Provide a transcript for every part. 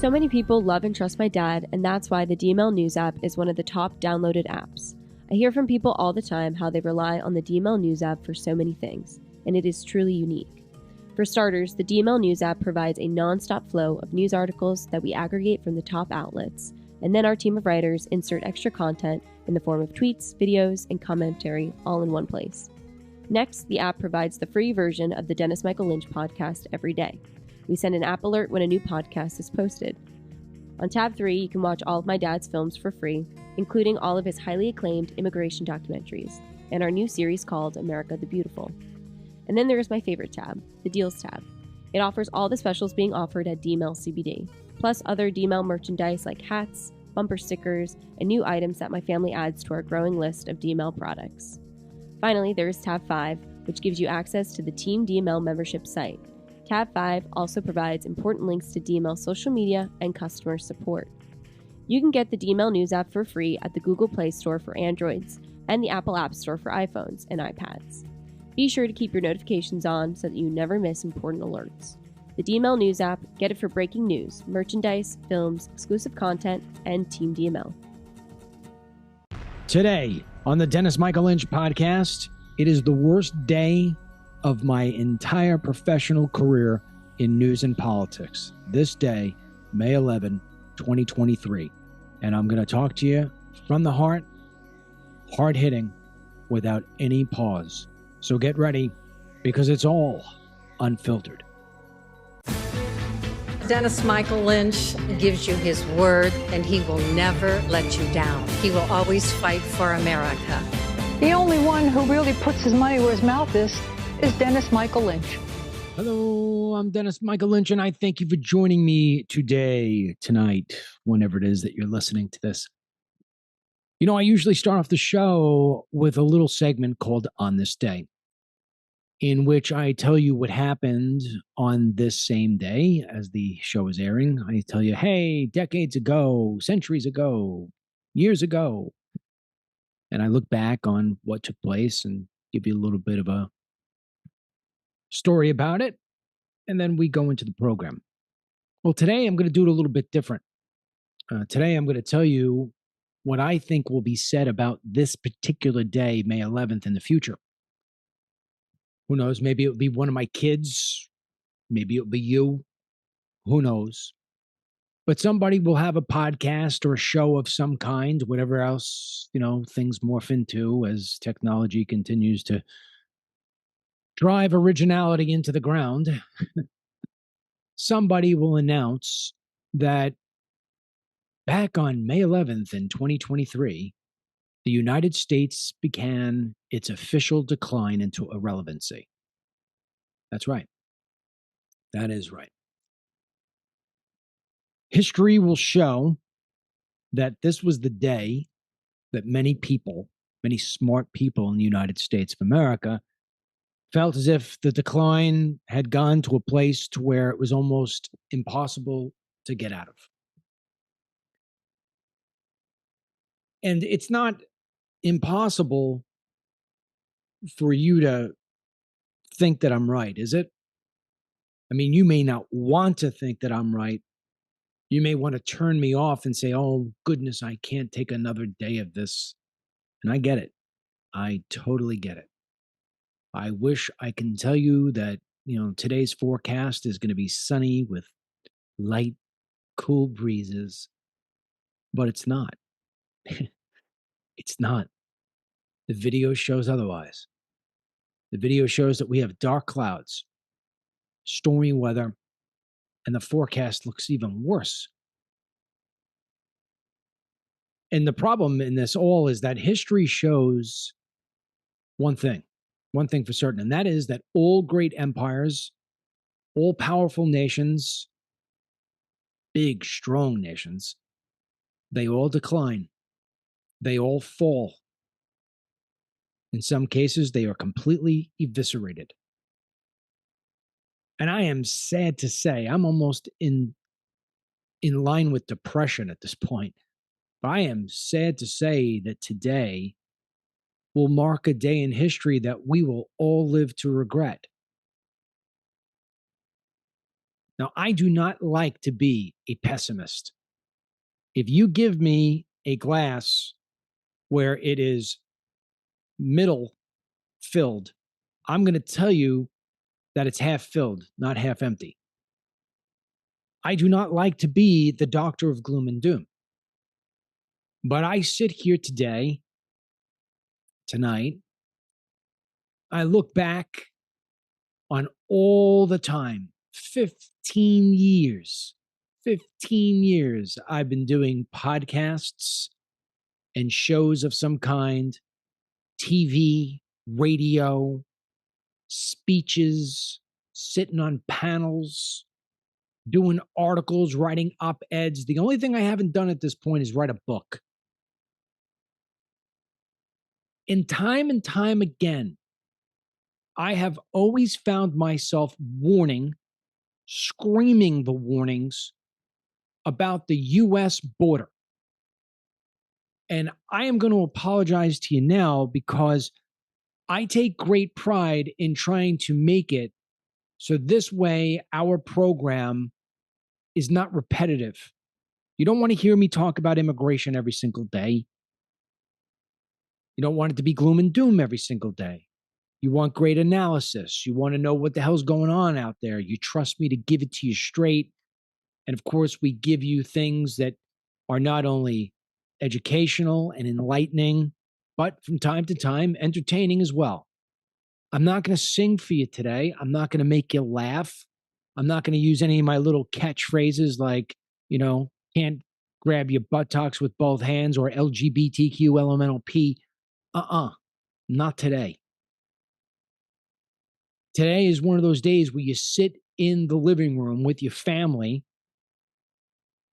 So many people love and trust my dad, and that's why the DML News app is one of the top downloaded apps. I hear from people all the time how they rely on the DML News app for so many things, and it is truly unique. For starters, the DML News app provides a non-stop flow of news articles that we aggregate from the top outlets, and then our team of writers insert extra content in the form of tweets, videos, and commentary all in one place. Next, the app provides the free version of the Dennis Michael Lynch podcast every day. We send an app alert when a new podcast is posted. On tab 3, you can watch all of my dad's films for free, including all of his highly acclaimed immigration documentaries, and our new series called America the Beautiful. And then there's my favorite tab, the Deals tab. It offers all the specials being offered at DML CBD, plus other DML merchandise like hats, bumper stickers, and new items that my family adds to our growing list of DML products. Finally, there is tab 5, which gives you access to the Team DML membership site. Tab 5 also provides important links to DML social media and customer support. You can get the DML News app for free at the Google Play Store for Androids and the Apple App Store for iPhones and iPads. Be sure to keep your notifications on so that you never miss important alerts. The DML News app, get it for breaking news, merchandise, films, exclusive content, and Team DML. Today on the Dennis Michael Lynch podcast, it is the worst day of my entire professional career in news and politics. This day, May 11, 2023. And I'm going to talk to you from the heart, hard-hitting, without any pause. So get ready, because it's all unfiltered. Dennis Michael Lynch gives you his word, and he will never let you down. He will always fight for America. The only one who really puts his money where his mouth is Dennis Michael Lynch. Hello, I'm Dennis Michael Lynch, and I thank you for joining me today, tonight, whenever it is that you're listening to this. You know, I usually start off the show with a little segment called On This Day, in which I tell you what happened on this same day as the show is airing. I tell you, hey, decades ago, centuries ago, years ago. And I look back on what took place and give you a little bit of a story about it. And then we go into the program. Well, today I'm going to do it a little bit different. Today I'm going to tell you what I think will be said about this particular day, May 11th, in the future. Who knows? Maybe it'll be one of my kids. Maybe it'll be you. Who knows? But somebody will have a podcast or a show of some kind, whatever else, things morph into as technology continues to drive originality into the ground. Somebody will announce that back on May 11th in 2023, the United States began its official decline into irrelevancy. That's right. That is right. History will show that this was the day that many people, many smart people in the United States of America, felt as if the decline had gone to a place to where it was almost impossible to get out of. And it's not impossible for you to think that I'm right, is it? I mean, you may not want to think that I'm right. You may want to turn me off and say, oh, goodness, I can't take another day of this. And I get it. I totally get it. I wish I can tell you that, today's forecast is going to be sunny with light, cool breezes, but it's not. It's not. The video shows otherwise. The video shows that we have dark clouds, stormy weather, and the forecast looks even worse. And the problem in this all is that history shows one thing for certain, and that is that all great empires, all powerful nations, big, strong nations, they all decline. They all fall. In some cases, they are completely eviscerated. And I am sad to say, I'm almost in line with depression at this point. But I am sad to say that today will mark a day in history that we will all live to regret. Now, I do not like to be a pessimist. If you give me a glass where it is middle filled, I'm going to tell you that it's half filled, not half empty. I do not like to be the doctor of gloom and doom. But I sit here tonight, I look back on all the time, 15 years, 15 years I've been doing podcasts and shows of some kind, TV, radio, speeches, sitting on panels, doing articles, writing op-eds. The only thing I haven't done at this point is write a book. And time again, I have always found myself screaming the warnings about the US border. And I am going to apologize to you now because I take great pride in trying to make it so this way our program is not repetitive. You don't want to hear me talk about immigration every single day. You don't want it to be gloom and doom every single day. You want great analysis. You want to know what the hell's going on out there. You trust me to give it to you straight. And of course, we give you things that are not only educational and enlightening, but from time to time, entertaining as well. I'm not going to sing for you today. I'm not going to make you laugh. I'm not going to use any of my little catchphrases like, can't grab your buttocks with both hands or LGBTQ elemental P. Not today. Today is one of those days where you sit in the living room with your family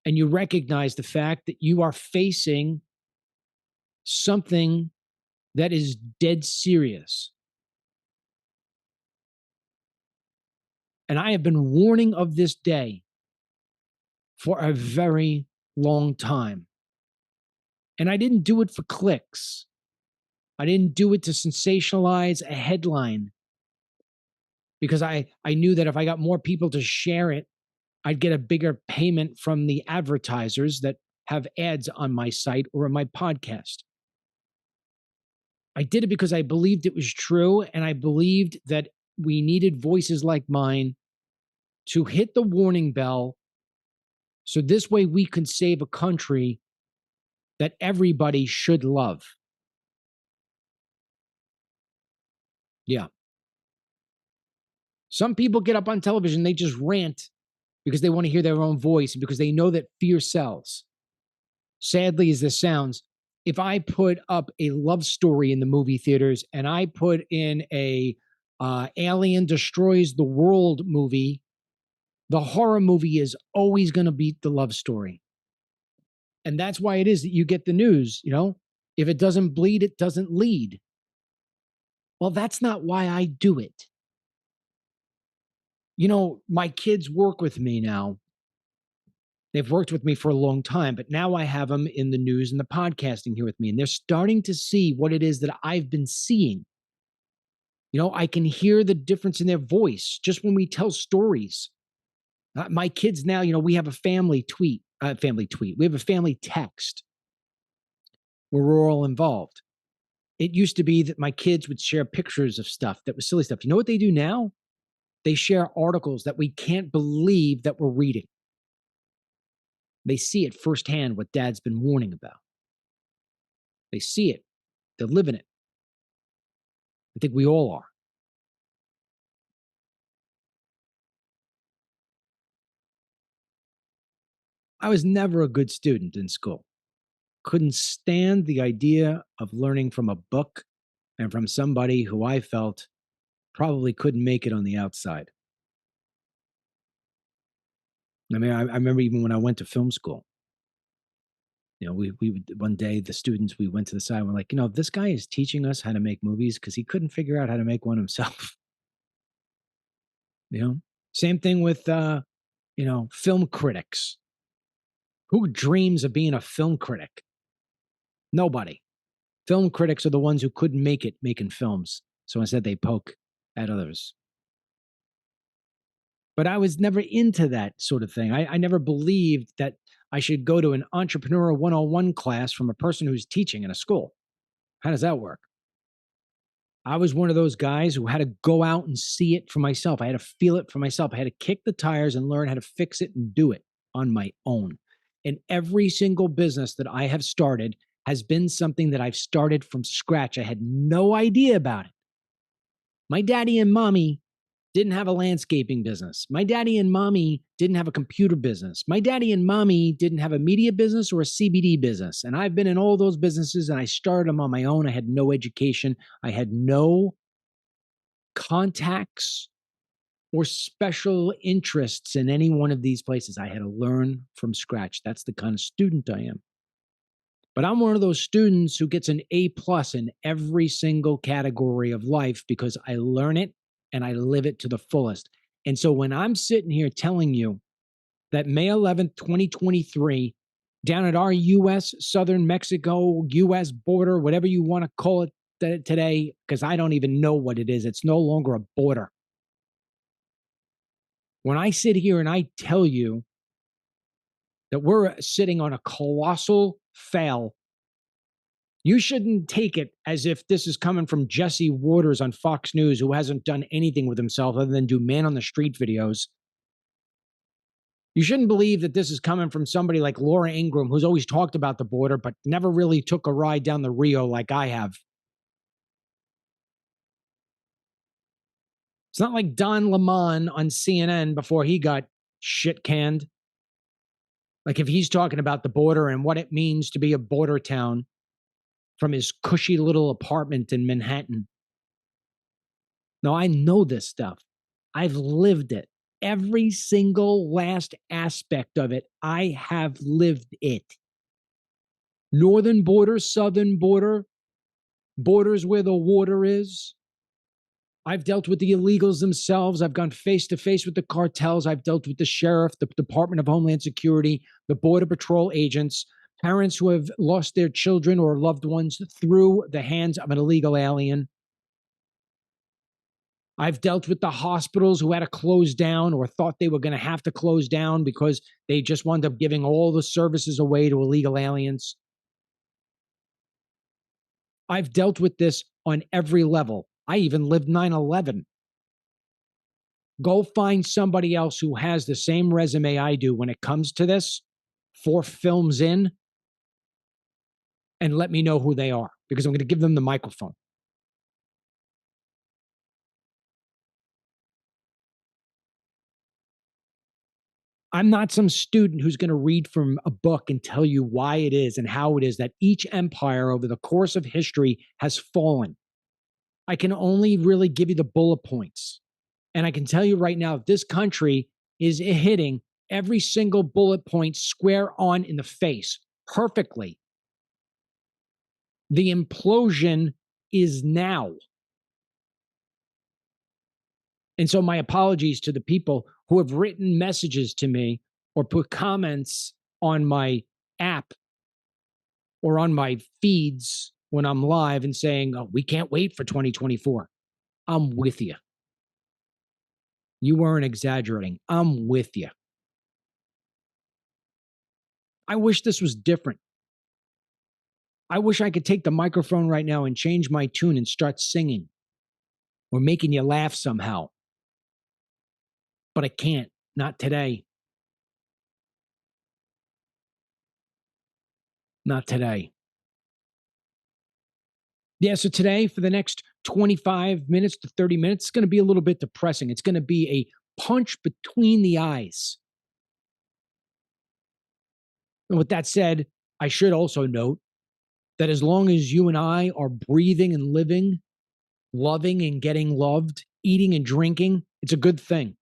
and you recognize the fact that you are facing something that is dead serious. And I have been warning of this day for a very long time. And I didn't do it for clicks. I didn't do it to sensationalize a headline because I knew that if I got more people to share it, I'd get a bigger payment from the advertisers that have ads on my site or on my podcast. I did it because I believed it was true, and I believed that we needed voices like mine to hit the warning bell so this way we can save a country that everybody should love. Yeah. Some people get up on television, they just rant because they want to hear their own voice, because they know that fear sells. Sadly as this sounds, if I put up a love story in the movie theaters and I put in a Alien Destroys the World movie, the horror movie is always going to beat the love story. And that's why it is that you get the news, if it doesn't bleed, it doesn't lead. Well, that's not why I do it. My kids work with me now. They've worked with me for a long time, but now I have them in the news and the podcasting here with me, and they're starting to see what it is that I've been seeing. I can hear the difference in their voice just when we tell stories. My kids now, we have a family tweet. We have a family text where we're all involved. It used to be that my kids would share pictures of stuff that was silly stuff. You know what they do now? They share articles that we can't believe that we're reading. They see it firsthand, what Dad's been warning about. They see it. They're living it. I think we all are. I was never a good student in school. Couldn't stand the idea of learning from a book and from somebody who I felt probably couldn't make it on the outside. I mean, I remember even when I went to film school, we one day, the students, we went to the side, we're like, this guy is teaching us how to make movies because he couldn't figure out how to make one himself. Same thing with, film critics. Who dreams of being a film critic? Nobody. Film critics are the ones who couldn't make it making films. So instead they poke at others. But I was never into that sort of thing. I never believed that I should go to an entrepreneur 101 class from a person who's teaching in a school. How does that work? I was one of those guys who had to go out and see it for myself. I had to feel it for myself. I had to kick the tires and learn how to fix it and do it on my own. And every single business that I have started has been something that I've started from scratch. I had no idea about it. My daddy and mommy didn't have a landscaping business. My daddy and mommy didn't have a computer business. My daddy and mommy didn't have a media business or a CBD business. And I've been in all those businesses and I started them on my own. I had no education. I had no contacts or special interests in any one of these places. I had to learn from scratch. That's the kind of student I am. But I'm one of those students who gets an A+ in every single category of life because I learn it and I live it to the fullest. And so when I'm sitting here telling you that May 11th, 2023, down at our U.S., Southern Mexico, U.S. border, whatever you want to call it today, because I don't even know what it is. It's no longer a border. When I sit here and I tell you that we're sitting on a colossal fail, you shouldn't take it as if this is coming from Jesse Waters on Fox News, who hasn't done anything with himself other than do man on the street videos. You shouldn't believe that this is coming from somebody like Laura Ingraham, who's always talked about the border, but never really took a ride down the Rio like I have. It's not like Don Lemon on CNN before he got shit canned. Like if he's talking about the border and what it means to be a border town from his cushy little apartment in Manhattan. No, I know this stuff. I've lived it. Every single last aspect of it, I have lived it. Northern border, southern border, borders where the water is. I've dealt with the illegals themselves. I've gone face to face with the cartels. I've dealt with the sheriff, the Department of Homeland Security, the Border Patrol agents, parents who have lost their children or loved ones through the hands of an illegal alien. I've dealt with the hospitals who had to close down or thought they were going to have to close down because they just wound up giving all the services away to illegal aliens. I've dealt with this on every level. I even lived 9/11. Go find somebody else who has the same resume I do when it comes to this, 4 films in, and let me know who they are, because I'm going to give them the microphone. I'm not some student who's going to read from a book and tell you why it is and how it is that each empire over the course of history has fallen. I can only really give you the bullet points. And I can tell you right now, this country is hitting every single bullet point square on in the face perfectly. The implosion is now. And so my apologies to the people who have written messages to me or put comments on my app or on my feeds when I'm live and saying, oh, we can't wait for 2024. I'm with you. You weren't exaggerating. I'm with you. I wish this was different. I wish I could take the microphone right now and change my tune and start singing or making you laugh somehow. But I can't. Not today. Not today. Yeah, so today, for the next 25 minutes to 30 minutes, it's going to be a little bit depressing. It's going to be a punch between the eyes. And with that said, I should also note that as long as you and I are breathing and living, loving and getting loved, eating and drinking, it's a good thing.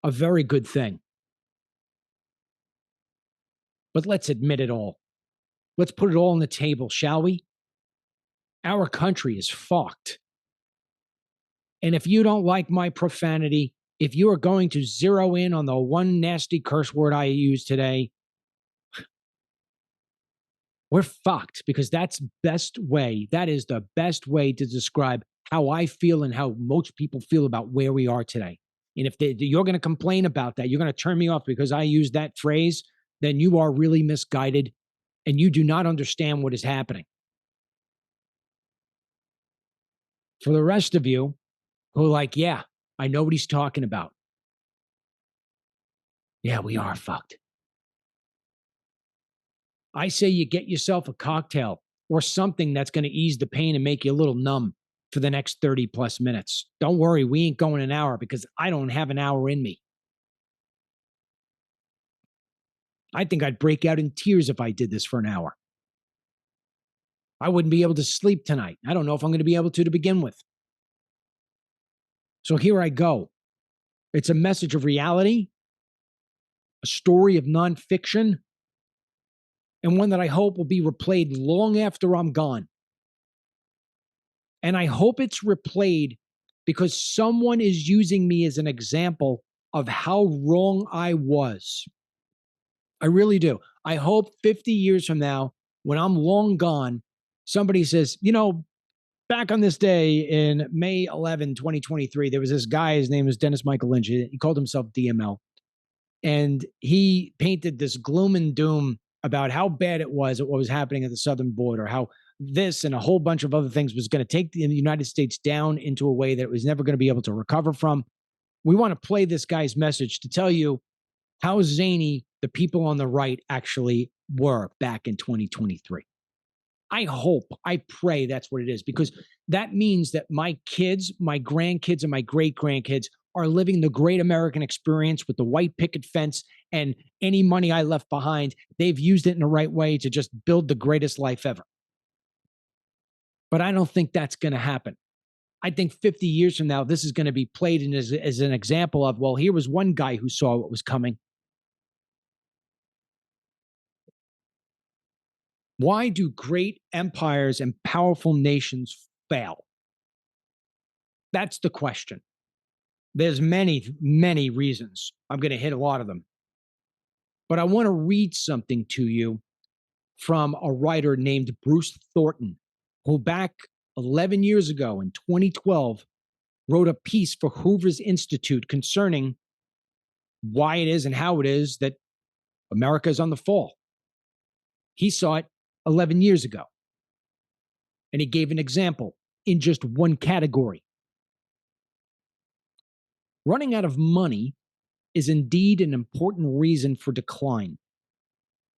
A very good thing. But let's admit it all. Let's put it all on the table, shall we? Our country is fucked. And if you don't like my profanity, if you are going to zero in on the one nasty curse word I use today, we're fucked, because that's best way. That is the best way to describe how I feel and how most people feel about where we are today. And if you're going to complain about that, you're going to turn me off because I use that phrase, then you are really misguided and you do not understand what is happening. For the rest of you who are like, yeah, I know what he's talking about. Yeah, we are fucked. I say you get yourself a cocktail or something that's going to ease the pain and make you a little numb for the next 30 plus minutes. Don't worry, we ain't going an hour because I don't have an hour in me. I think I'd break out in tears if I did this for an hour. I wouldn't be able to sleep tonight. I don't know if I'm going to be able to begin with. So here I go. It's a message of reality, a story of nonfiction, and one that I hope will be replayed long after I'm gone. And I hope it's replayed because someone is using me as an example of how wrong I was. I really do. I hope 50 years from now, when I'm long gone, somebody says, you know, back on this day in May 11, 2023, there was this guy, his name was Dennis Michael Lynch. He called himself DML. And he painted this gloom and doom about how bad it was at what was happening at the southern border, how this and a whole bunch of other things was going to take the United States down into a way that it was never going to be able to recover from. We want to play this guy's message to tell you how zany the people on the right actually were back in 2023. I hope, I pray that's what it is, because that means that my kids, my grandkids, and my great grandkids are living the great American experience with the white picket fence, and any money I left behind, they've used it in the right way to just build the greatest life ever. But I don't think that's going to happen. I think 50 years from now, this is going to be played in as an example of, well, here was one guy who saw what was coming. Why do great empires and powerful nations fail? That's the question. There's many, many reasons. I'm going to hit a lot of them. But I want to read something to you from a writer named Bruce Thornton, who back 11 years ago in 2012 wrote a piece for Hoover's Institute concerning why it is and how it is that America is on the fall. He saw it 11 years ago. And he gave an example in just one category. Running out of money is indeed an important reason for decline.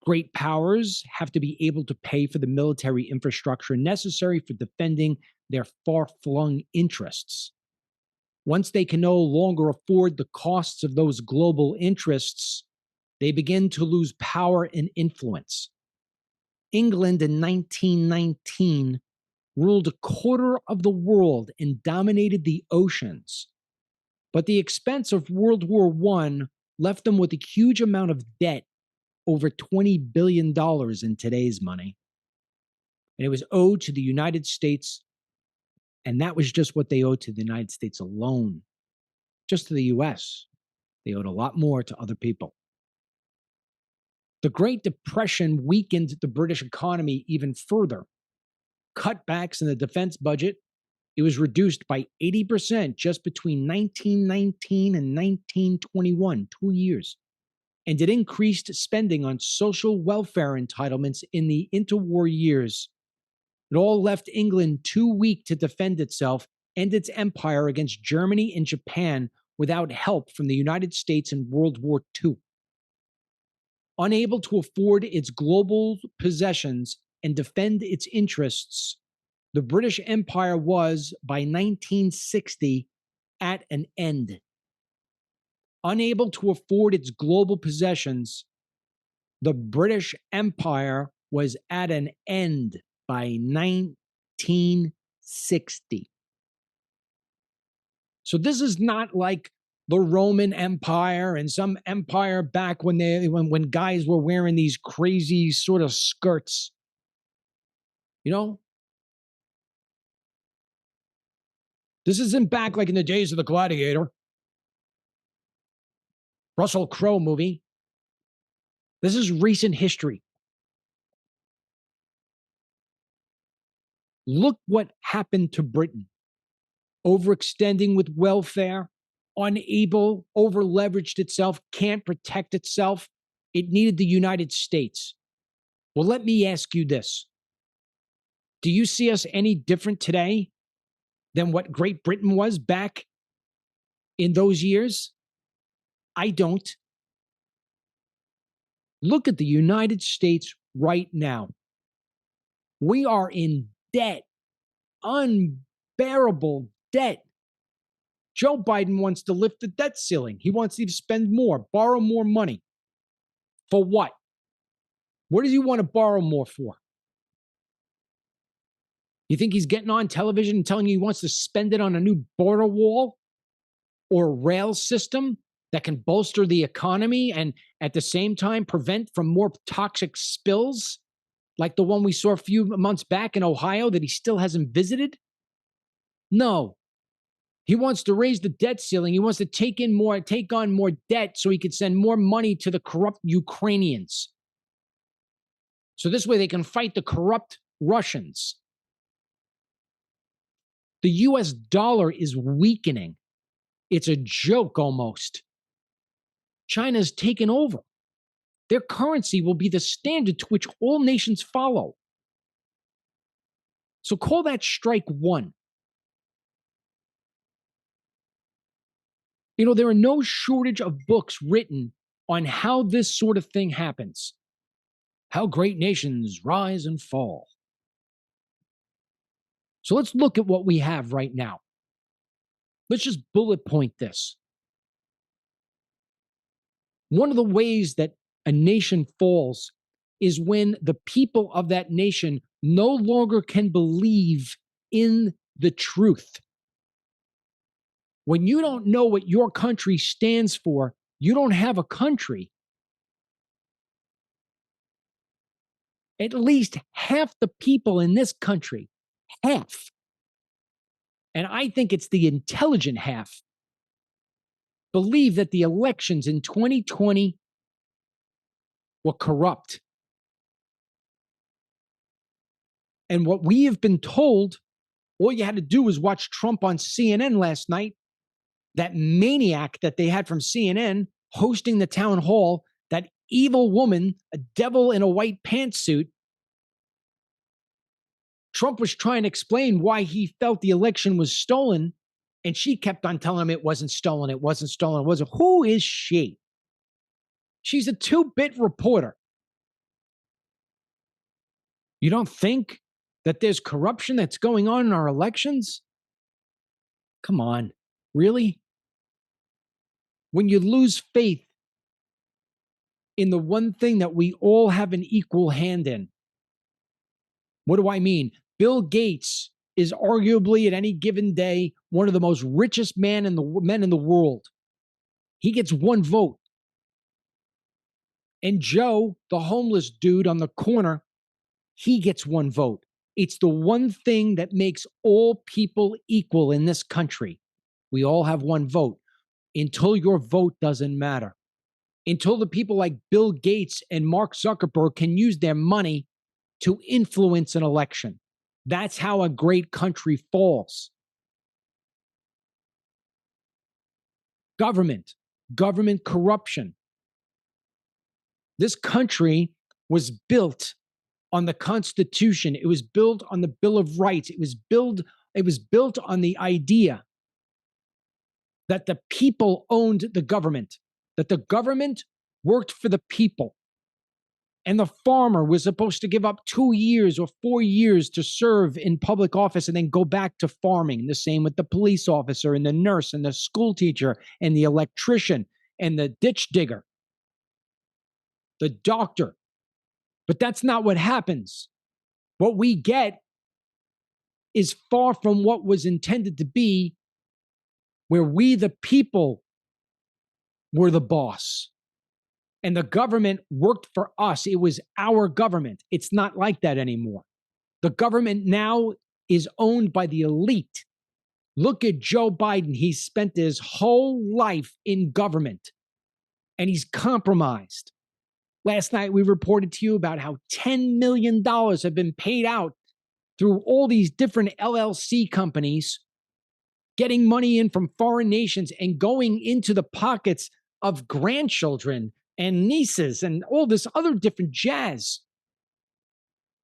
Great powers have to be able to pay for the military infrastructure necessary for defending their far-flung interests. Once they can no longer afford the costs of those global interests, they begin to lose power and influence. England in 1919 ruled a quarter of the world and dominated the oceans. But the expense of World War I left them with a huge amount of debt, over $20 billion in today's money. And it was owed to the United States. And that was just what they owed to the United States alone. Just to the US. They owed a lot more to other people. The Great Depression weakened the British economy even further. Cutbacks in the defense budget, it was reduced by 80% just between 1919 and 1921, 2 years. And it increased spending on social welfare entitlements in the interwar years. It all left England too weak to defend itself and its empire against Germany and Japan without help from the United States in World War II. Unable to afford its global possessions and defend its interests, the British Empire was, by 1960, at an end. Unable to afford its global possessions, the British Empire was at an end by 1960. So this is not like the Roman Empire and some empire back when guys were wearing these crazy sort of skirts. You know? This isn't back like in the days of the Gladiator. Russell Crowe movie. This is recent history. Look what happened to Britain. Overextending with welfare, unable, over leveraged itself, can't protect itself. It needed the United States. Well, let me ask you this. Do you see us any different today than what Great Britain was back in those years? I don't. Look at the United States right now. We are in debt, unbearable debt. Joe Biden wants to lift the debt ceiling. He wants to spend more, borrow more money. For what? What does he want to borrow more for? You think he's getting on television and telling you he wants to spend it on a new border wall or a rail system that can bolster the economy and at the same time prevent from more toxic spills like the one we saw a few months back in Ohio that he still hasn't visited? No. He wants to raise the debt ceiling. He wants to take on more debt so he could send more money to the corrupt Ukrainians. So this way they can fight the corrupt Russians. The US dollar is weakening. It's a joke almost. China's taken over. Their currency will be the standard to which all nations follow. So call that strike one. You know, there are no shortage of books written on how this sort of thing happens. How great nations rise and fall. So let's look at what we have right now. Let's just bullet point this. One of the ways that a nation falls is when the people of that nation no longer can believe in the truth. When you don't know what your country stands for, you don't have a country. At least half the people in this country, half, and I think it's the intelligent half, believe that the elections in 2020 were corrupt. And what we have been told, all you had to do was watch Trump on CNN last night, that maniac that they had from CNN hosting the town hall, that evil woman, a devil in a white pantsuit. Trump was trying to explain why he felt the election was stolen, and she kept on telling him it wasn't stolen, it wasn't stolen, it wasn't. Who is she? She's a 2-bit reporter. You don't think that there's corruption that's going on in our elections? Come on, really? When you lose faith in the one thing that we all have an equal hand in. What do I mean? Bill Gates is arguably at any given day one of the most richest men in the world. He gets one vote. And Joe, the homeless dude on the corner, he gets one vote. It's the one thing that makes all people equal in this country. We all have one vote. Until your vote doesn't matter. Until the people like Bill Gates and Mark Zuckerberg can use their money to influence an election. That's how a great country falls. Government corruption. This country was built on the Constitution. It was built on the Bill of Rights. It was built on the idea that the people owned the government, that the government worked for the people. And the farmer was supposed to give up 2 years or 4 years to serve in public office and then go back to farming. The same with the police officer and the nurse and the school teacher and the electrician and the ditch digger, the doctor. But that's not what happens. What we get is far from what was intended to be, where we, the people, were the boss. And the government worked for us. It was our government. It's not like that anymore. The government now is owned by the elite. Look at Joe Biden. He's spent his whole life in government, and he's compromised. Last night, we reported to you about how $10 million have been paid out through all these different LLC companies getting money in from foreign nations and going into the pockets of grandchildren and nieces and all this other different jazz.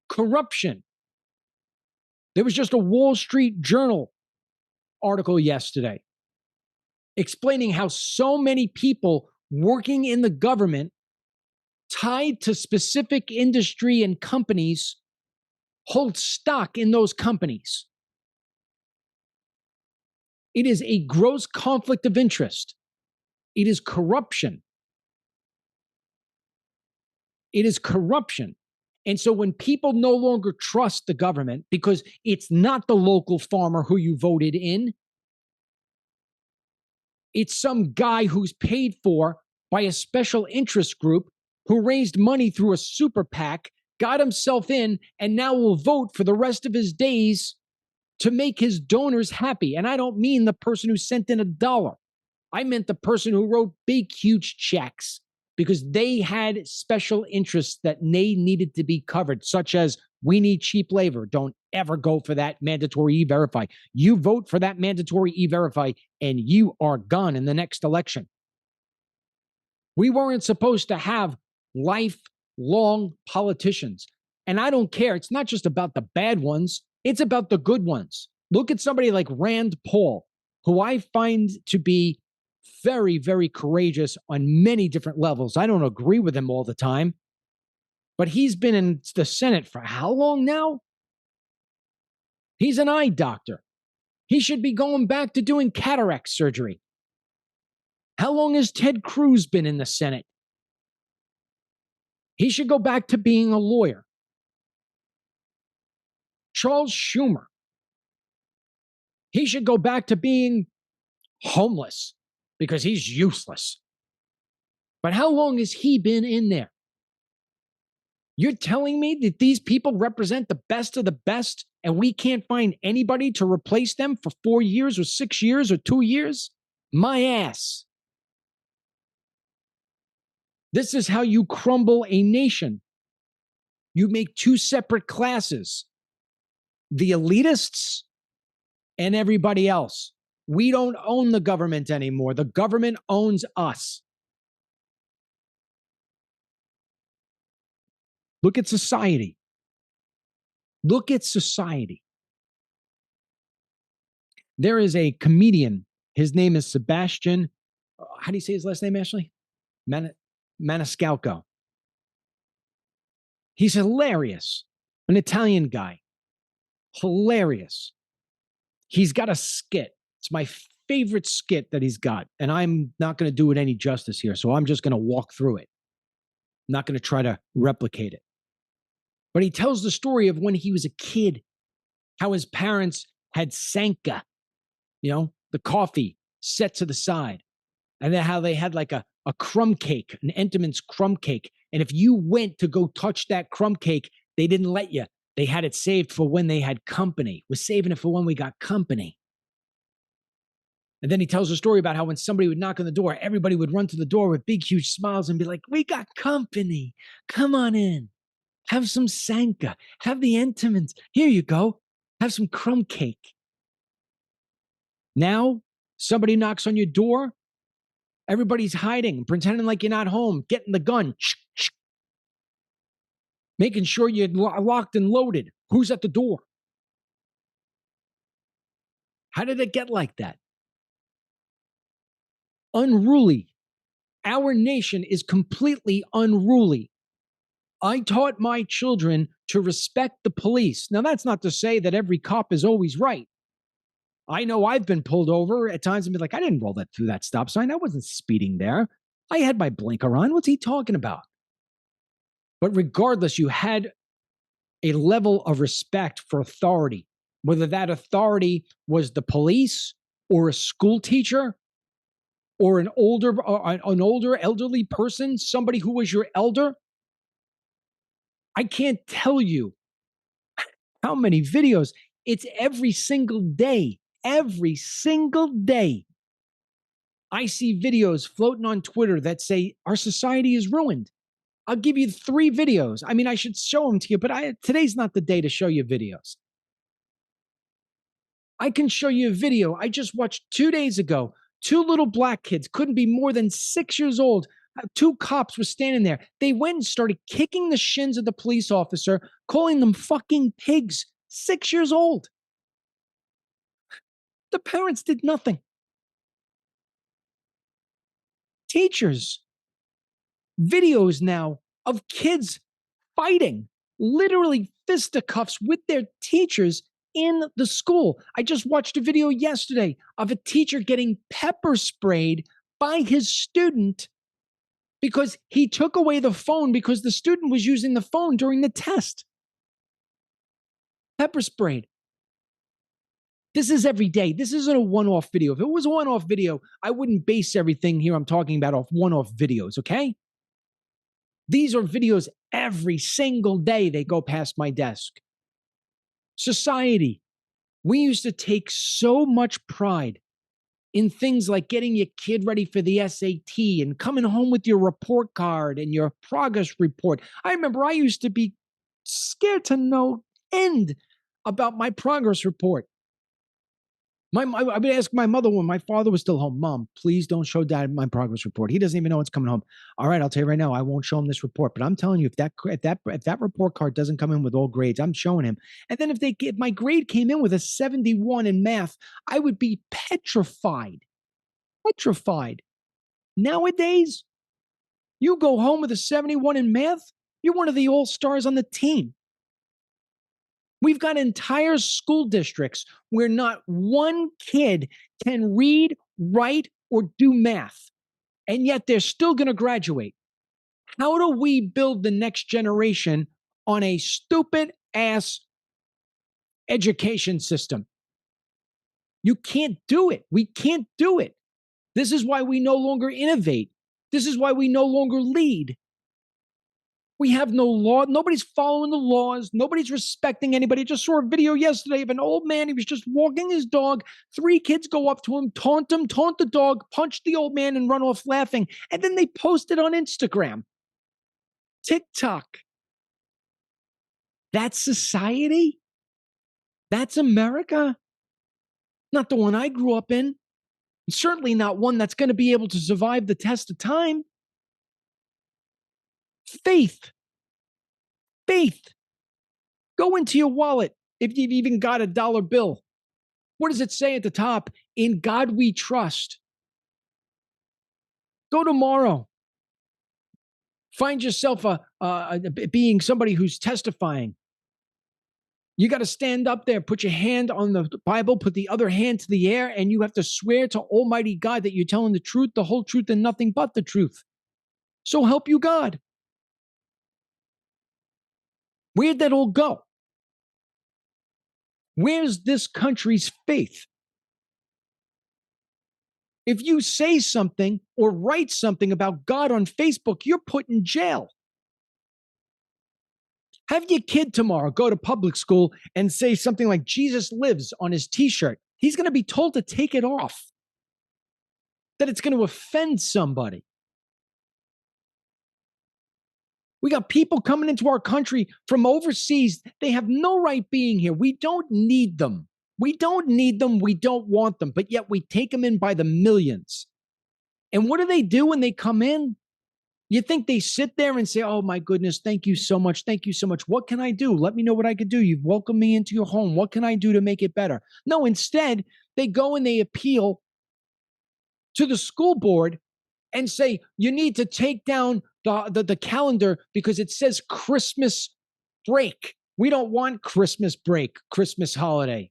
Corruption. There was just a Wall Street Journal article yesterday explaining how so many people working in the government tied to specific industry and companies hold stock in those companies. It is a gross conflict of interest. It is corruption. It is corruption. And so when people no longer trust the government because it's not the local farmer who you voted in, it's some guy who's paid for by a special interest group who raised money through a super PAC, got himself in, and now will vote for the rest of his days to make his donors happy. And I don't mean the person who sent in $1. I meant the person who wrote big, huge checks because they had special interests that they needed to be covered, such as we need cheap labor. Don't ever go for that mandatory E-Verify. You vote for that mandatory E-Verify and you are gone in the next election. We weren't supposed to have lifelong politicians. And I don't care. It's not just about the bad ones. It's about the good ones. Look at somebody like Rand Paul, who I find to be very, very courageous on many different levels. I don't agree with him all the time, but he's been in the Senate for how long now? He's an eye doctor. He should be going back to doing cataract surgery. How long has Ted Cruz been in the Senate? He should go back to being a lawyer. Charles Schumer. He should go back to being homeless because he's useless. But how long has he been in there? You're telling me that these people represent the best of the best and we can't find anybody to replace them for 4 years or 6 years or 2 years? My ass. This is how you crumble a nation. You make two separate classes, the elitists and everybody else. We don't own the government anymore. The government owns us. Look at society. Look at society. There is a comedian. His name is Sebastian. How do you say his last name, Ashley? Maniscalco. He's hilarious. An Italian guy. Hilarious. He's got a skit. It's my favorite skit that he's got. And I'm not going to do it any justice here. So I'm just going to walk through it. I'm not going to try to replicate it. But he tells the story of when he was a kid, how his parents had Sanka, the coffee set to the side. And then how they had like a crumb cake, an Entenmann's crumb cake. And if you went to go touch that crumb cake, they didn't let you. They had it saved for when they had company. We're saving it for when we got company. And then he tells a story about how when somebody would knock on the door, everybody would run to the door with big, huge smiles and be like, we got company. Come on in. Have some Sanka. Have the Entenmann's. Here you go. Have some crumb cake. Now, somebody knocks on your door. Everybody's hiding, pretending like you're not home, getting the gun, making sure you're locked and loaded. Who's at the door? How did it get like that? Unruly. Our nation is completely unruly. I taught my children to respect the police. Now, that's not to say that every cop is always right. I know I've been pulled over at times and be like, I didn't roll that through that stop sign. I wasn't speeding there. I had my blinker on. What's he talking about? But regardless, you had a level of respect for authority, whether that authority was the police or a school teacher or an older elderly person, somebody who was your elder. I can't tell you how many videos. It's every single day. Every single day. I see videos floating on Twitter that say our society is ruined. I'll give you 3 videos. I mean, I should show them to you, but today's not the day to show you videos. I can show you a video I just watched 2 days ago. Two little black kids, couldn't be more than 6 years old. Two cops were standing there. They went and started kicking the shins of the police officer, calling them fucking pigs. 6 years old. The parents did nothing. Teachers, videos now of kids fighting, literally fisticuffs with their teachers in the school. I just watched a video yesterday of a teacher getting pepper sprayed by his student because he took away the phone because the student was using the phone during the test. Pepper sprayed. This is every day. This isn't a one-off video. If it was a one-off video, I wouldn't base everything here I'm talking about off one-off videos, okay? These are videos every single day they go past my desk. Society, we used to take so much pride in things like getting your kid ready for the SAT and coming home with your report card and your progress report. I remember I used to be scared to no end about my progress report. I would ask my mother when my father was still home, Mom, please don't show Dad my progress report. He doesn't even know it's coming home. All right, I'll tell you right now, I won't show him this report. But I'm telling you, if that report card doesn't come in with all grades, I'm showing him. And then if my grade came in with a 71 in math, I would be petrified. Petrified. Nowadays, you go home with a 71 in math, you're one of the all-stars on the team. We've got entire school districts where not one kid can read, write, or do math, and yet they're still going to graduate. How do we build the next generation on a stupid-ass education system? You can't do it. We can't do it. This is why we no longer innovate. This is why we no longer lead. We have no law. Nobody's following the laws. Nobody's respecting anybody. I just saw a video yesterday of an old man. He was just walking his dog. 3 kids go up to him, taunt the dog, punch the old man, and run off laughing. And then they post it on Instagram, TikTok. That's society? That's America? Not the one I grew up in. Certainly not one that's going to be able to survive the test of time. Faith. Go into your wallet if you've even got a dollar bill. What does it say at the top? In God we trust. Go tomorrow. Find yourself being somebody who's testifying. You got to stand up there, put your hand on the Bible, put the other hand to the air, and you have to swear to Almighty God that you're telling the truth, the whole truth, and nothing but the truth. So help you God. Where'd that all go? Where's this country's faith? If you say something or write something about God on Facebook, you're put in jail. Have your kid tomorrow go to public school and say something like Jesus lives on his t-shirt. He's going to be told to take it off. That it's going to offend somebody. We got people coming into our country from overseas. They have no right being here. We don't need them. We don't need them. We don't want them. But yet we take them in by the millions. And what do they do when they come in? You think they sit there and say, oh my goodness, thank you so much. Thank you so much. What can I do? Let me know what I could do. You've welcomed me into your home. What can I do to make it better? No, instead, they go and they appeal to the school board and say, you need to take down the calendar because it says Christmas break. We don't want Christmas break, Christmas holiday.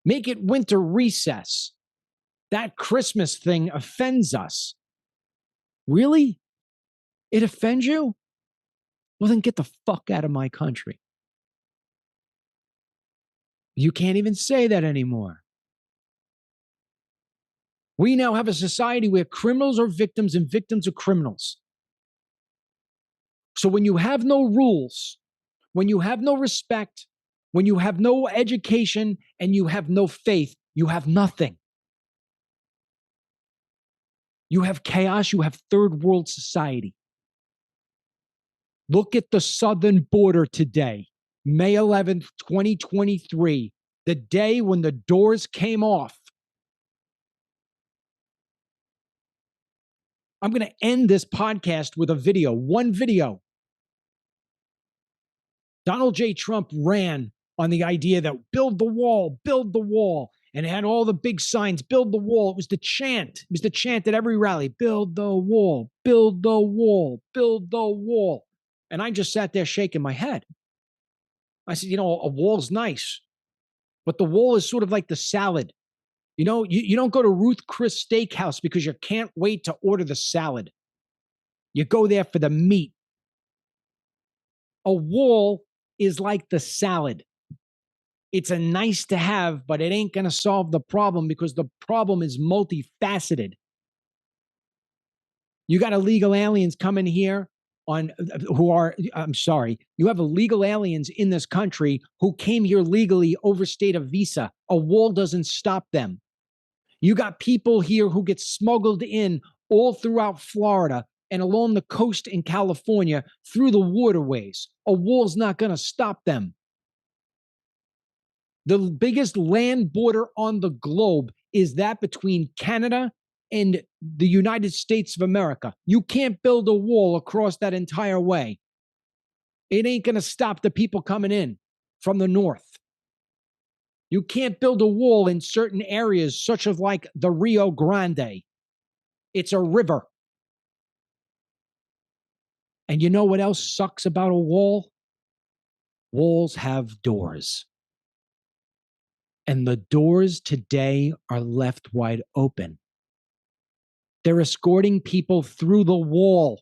Make it winter recess. That Christmas thing offends us. Really? It offends you? Well, then get the fuck out of my country. You can't even say that anymore. We now have a society where criminals are victims and victims are criminals. So when you have no rules, when you have no respect, when you have no education and you have no faith, you have nothing. You have chaos, you have third world society. Look at the southern border today, May 11th, 2023. the day when the doors came off. I'm going to end this podcast with a video, one video. Donald J. Trump ran on the idea that build the wall, and it had all the big signs, build the wall. It was the chant. It was the chant at every rally, build the wall, build the wall, build the wall. And I just sat there shaking my head. I said, you know, a wall's nice, but the wall is sort of like the salad. You know, you don't go to Ruth Chris Steakhouse because you can't wait to order the salad. You go there for the meat. A wall is like the salad. It's a nice to have, but it ain't going to solve the problem because the problem is multifaceted. You got illegal aliens coming here you have illegal aliens in this country who came here legally, overstayed a visa. A wall doesn't stop them. You got people here who get smuggled in all throughout Florida and along the coast in California through the waterways. A wall's not going to stop them. The biggest land border on the globe is that between Canada and the United States of America. You can't build a wall across that entire way. It ain't going to stop the people coming in from the north. You can't build a wall in certain areas, such as like the Rio Grande. It's a river. And you know what else sucks about a wall? Walls have doors. And the doors today are left wide open. They're escorting people through the wall.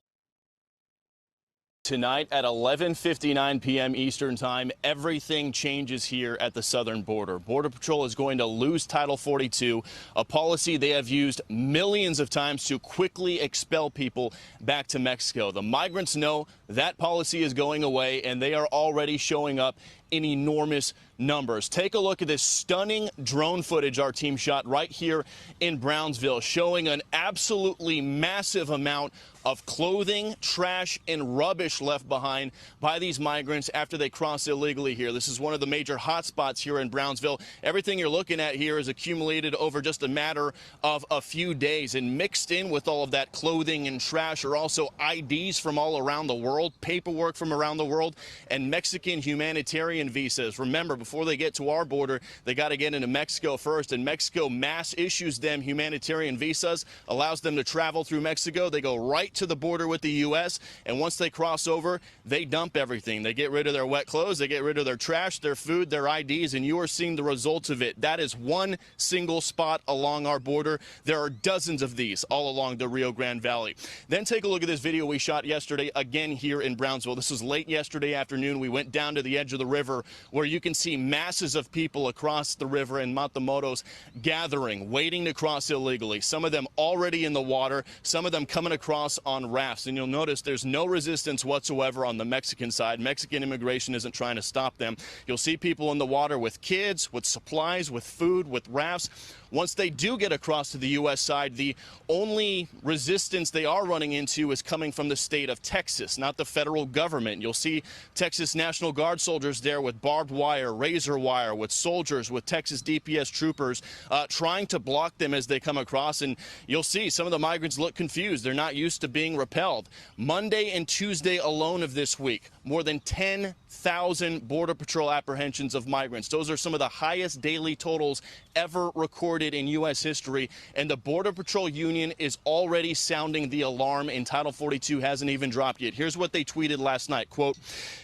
Tonight at 11:59 p.m. Eastern Time, everything changes here at the southern border. Border Patrol is going to lose Title 42, a policy they have used millions of times to quickly expel people back to Mexico. The migrants know that policy is going away, and they are already showing up in enormous numbers. Take a look at this stunning drone footage our team shot right here in Brownsville, showing an absolutely massive amount of clothing, trash, and rubbish left behind by these migrants after they cross illegally here. This is one of the major hotspots here in Brownsville. Everything you're looking at here is accumulated over just a matter of a few days, and mixed in with all of that clothing and trash are also IDs from all around the world, paperwork from around the world, and Mexican humanitarian visas. Remember, before they get to our border, they got to get into Mexico first, and Mexico mass issues them humanitarian visas, allows them to travel through Mexico. They go right to the border with the U.S., and once they cross over, they dump everything. They get rid of their wet clothes, they get rid of their trash, their food, their IDs, and you are seeing the results of it. That is one single spot along our border. There are dozens of these all along the Rio Grande Valley. Then take a look at this video we shot yesterday, again here in Brownsville. This was late yesterday afternoon. We went down to the edge of the river where you can see masses of people across the river in Matamoros gathering, waiting to cross illegally. Some of them already in the water, some of them coming across on rafts. And you'll notice there's no resistance whatsoever on the Mexican side. Mexican immigration isn't trying to stop them. You'll see people in the water with kids, with supplies, with food, with rafts. Once they do get across to the U.S. side, the only resistance they are running into is coming from the state of Texas, not the federal government. You'll see Texas National Guard soldiers there with barbed wire, razor wire, with soldiers, with Texas DPS troopers trying to block them as they come across. And you'll see some of the migrants look confused. They're not used to being repelled. Monday and Tuesday alone of this week, more than 10,000 Border Patrol apprehensions of migrants. Those are some of the highest daily totals ever recorded in U.S. history, and the Border Patrol Union is already sounding the alarm, and Title 42 hasn't even dropped yet. Here's what they tweeted last night, quote,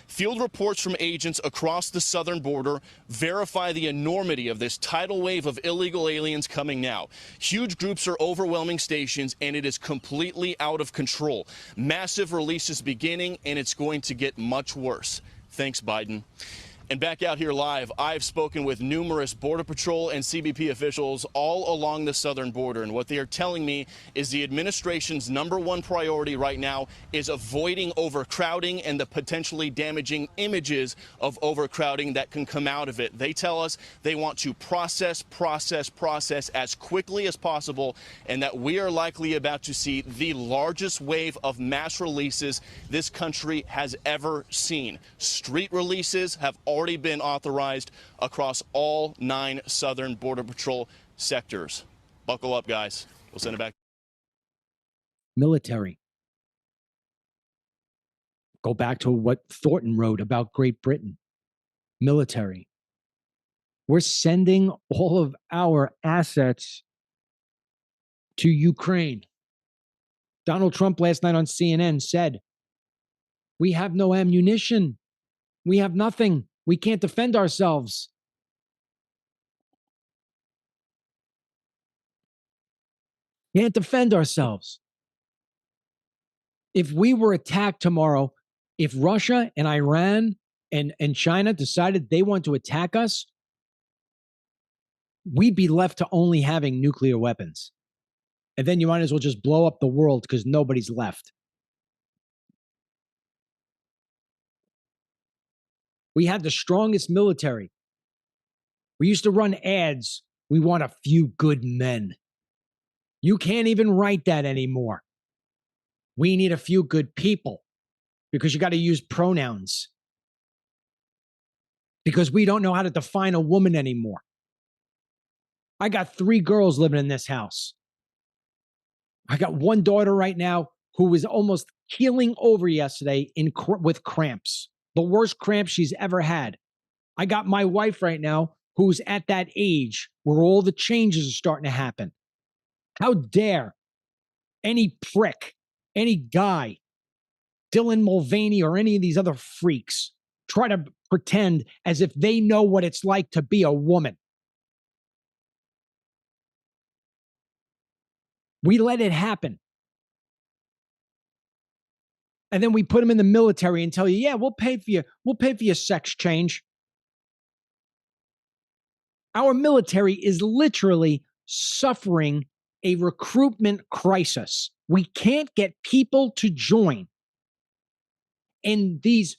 "Field reports from agents across the southern border verify the enormity of this tidal wave of illegal aliens coming now. Huge groups are overwhelming stations, and it is completely out of control. Massive releases beginning, and it's going to get much worse. Thanks, Biden." And back out here live, I've spoken with numerous Border Patrol and CBP officials all along the southern border. And what they are telling me is the administration's #1 priority right now is avoiding overcrowding and the potentially damaging images of overcrowding that can come out of it. They tell us they want to process as quickly as possible, and that we are likely about to see the largest wave of mass releases this country has ever seen. Street releases have already already been authorized across all 9 Southern Border Patrol sectors. Buckle up, guys. We'll send it back. Military. Go back to what Thornton wrote about Great Britain. Military. We're sending all of our assets to Ukraine. Donald Trump last night on CNN said, we have no ammunition. We have nothing. We can't defend ourselves. Can't defend ourselves. If we were attacked tomorrow, if Russia and Iran and China decided they want to attack us, we'd be left to only having nuclear weapons. And then you might as well just blow up the world because nobody's left. We had the strongest military. We used to run ads. We want a few good men. You can't even write that anymore. We need a few good people because you got to use pronouns. Because we don't know how to define a woman anymore. I got 3 girls living in this house. I got one daughter right now who was almost keeling over yesterday with cramps. The worst cramps she's ever had. I got my wife right now who's at that age where all the changes are starting to happen. How dare any prick, any guy, Dylan Mulvaney or any of these other freaks try to pretend as if they know what it's like to be a woman. We let it happen. And then we put them in the military and tell you, yeah, we'll pay for your sex change. Our military is literally suffering a recruitment crisis. We can't get people to join. And these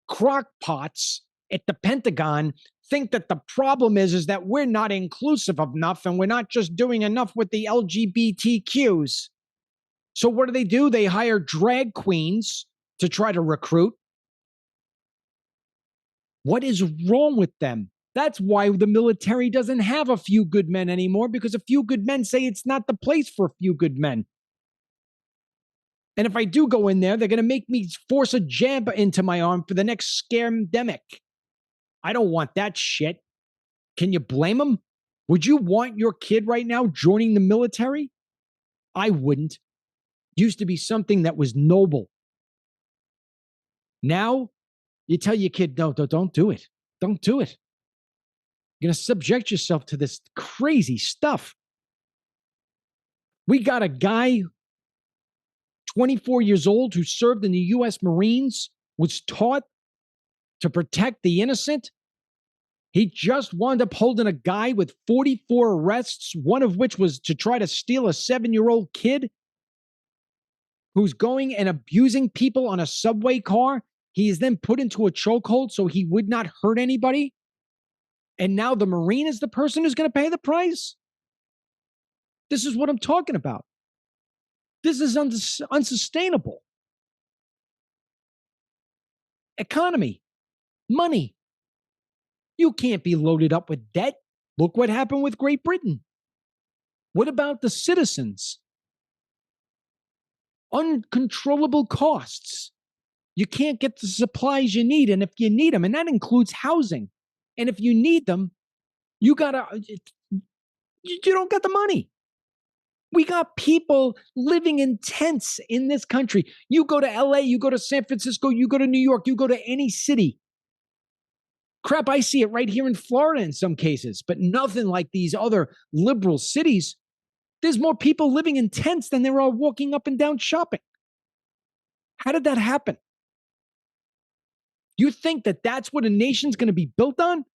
crockpots at the Pentagon think that the problem is that we're not inclusive enough and we're not just doing enough with the LGBTQs. So what do? They hire drag queens to try to recruit. What is wrong with them? That's why the military doesn't have a few good men anymore, because a few good men say it's not the place for a few good men. And if I do go in there, they're going to make me force a jab into my arm for the next scamdemic. I don't want that shit. Can you blame them? Would you want your kid right now joining the military? I wouldn't. Used to be something that was noble. Now, you tell your kid, no, don't do it. Don't do it. You're going to subject yourself to this crazy stuff. We got a guy, 24 years old, who served in the U.S. Marines, was taught to protect the innocent. He just wound up holding a guy with 44 arrests, one of which was to try to steal a 7-year-old kid who's going and abusing people on a subway car. He is then put into a chokehold so he would not hurt anybody. And now the Marine is the person who's going to pay the price. This is what I'm talking about. This is unsustainable. Economy, money. You can't be loaded up with debt. Look what happened with Great Britain. What about the citizens? Uncontrollable costs. You can't get the supplies you need. And if you need them, and that includes housing, and if you need them, you don't got the money. We got people living in tents in this country. You go to LA, you go to San Francisco, you go to New York, you go to any city. Crap, I see it right here in Florida in some cases, but nothing like these other liberal cities. There's more people living in tents than there are walking up and down shopping. How did that happen? You think that that's what a nation's going to be built on?